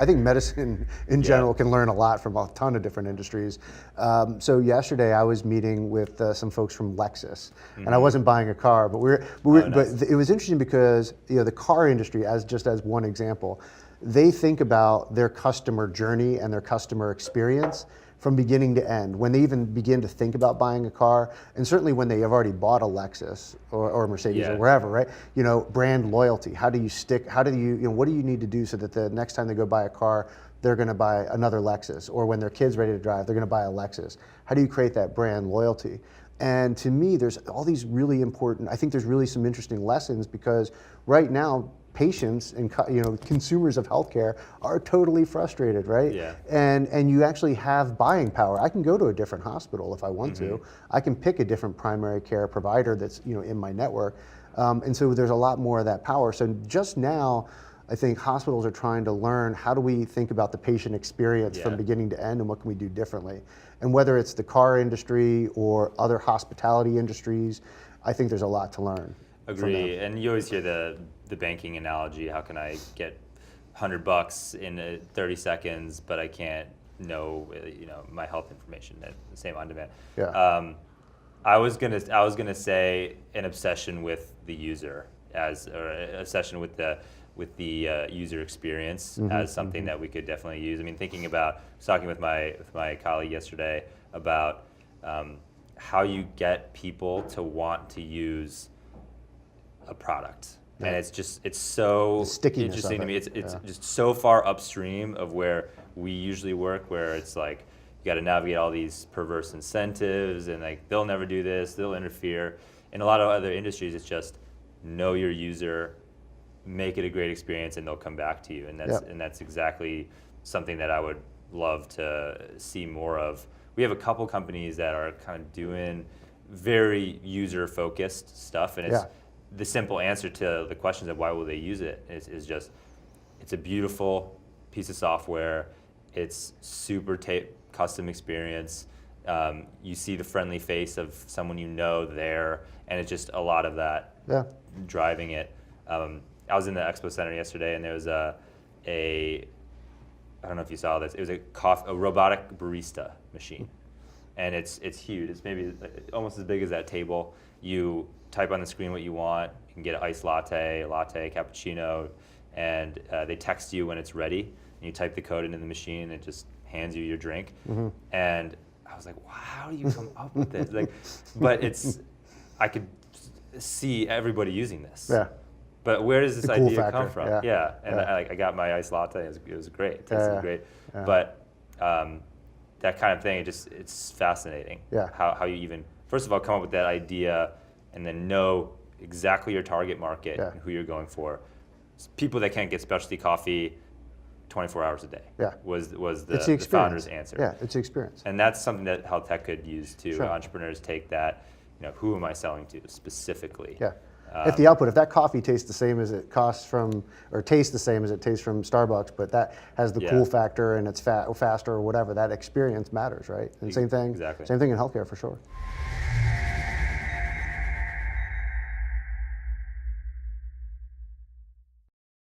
I think medicine in general can learn a lot from a ton of different industries. So yesterday I was meeting with some folks from Lexus, and I wasn't buying a car, but Nice. but it was interesting because the car industry, as one example, they think about their customer journey and their customer experience from beginning to end, when they even begin to think about buying a car, and certainly when they have already bought a Lexus or Mercedes or wherever, right? Brand loyalty. How do you stick? How do you, what do you need to do so that the next time they go buy a car, they're going to buy another Lexus, or when their kid's ready to drive, they're going to buy a Lexus? How do you create that brand loyalty? And to me, there's all these really important, I think there's really some interesting lessons, because right now, patients and consumers of healthcare are totally frustrated, right? Yeah. And you actually have buying power. I can go to a different hospital if I want to. I can pick a different primary care provider that's in my network, and so there's a lot more of that power. So just now, I think hospitals are trying to learn, how do we think about the patient experience from beginning to end, and what can we do differently? And whether it's the car industry or other hospitality industries, I think there's a lot to learn. Agree. And you always hear the banking analogy. How can I get $100 in 30 seconds, but I can't know my health information at the same on demand? Yeah. I was gonna say an obsession with the user, or an obsession with the user experience as something that we could definitely use. I mean, talking with my colleague yesterday about how you get people to want to use a product. And it's so interesting to me. It's just so far upstream of where we usually work, where it's like you got to navigate all these perverse incentives, and like they'll never do this, they'll interfere. In a lot of other industries, it's just know your user, make it a great experience, and they'll come back to you. And that's exactly something that I would love to see more of. We have a couple companies that are kind of doing very user-focused stuff, and it's the simple answer to the questions of why will they use it is just, it's a beautiful piece of software. It's super custom experience. You see the friendly face of someone there, and it's just a lot of that driving it. I was in the expo center yesterday, and there was I don't know if you saw this. It was a robotic barista machine, and it's huge. It's maybe almost as big as that table. You type on the screen what you want. You can get an iced latte, cappuccino, and they text you when it's ready. And you type the code into the machine, and it just hands you your drink. And I was like, wow, how do you come up with this? But I could see everybody using this. Yeah. But where does this idea come from? And I got my iced latte. It was great. It tasted great. Yeah. But that kind of thing, it's fascinating. Yeah. How you even, first of all, come up with that idea, and then know exactly your target market and who you're going for. It's people that can't get specialty coffee 24 hours a day. Yeah. Was the founder's answer. Yeah, it's the experience. And that's something that health tech could use to entrepreneurs take that. Who am I selling to specifically? Yeah. If that coffee tastes the same as it tastes from Starbucks, but that has the cool factor and it's faster or whatever, that experience matters, right? And same thing in healthcare for sure.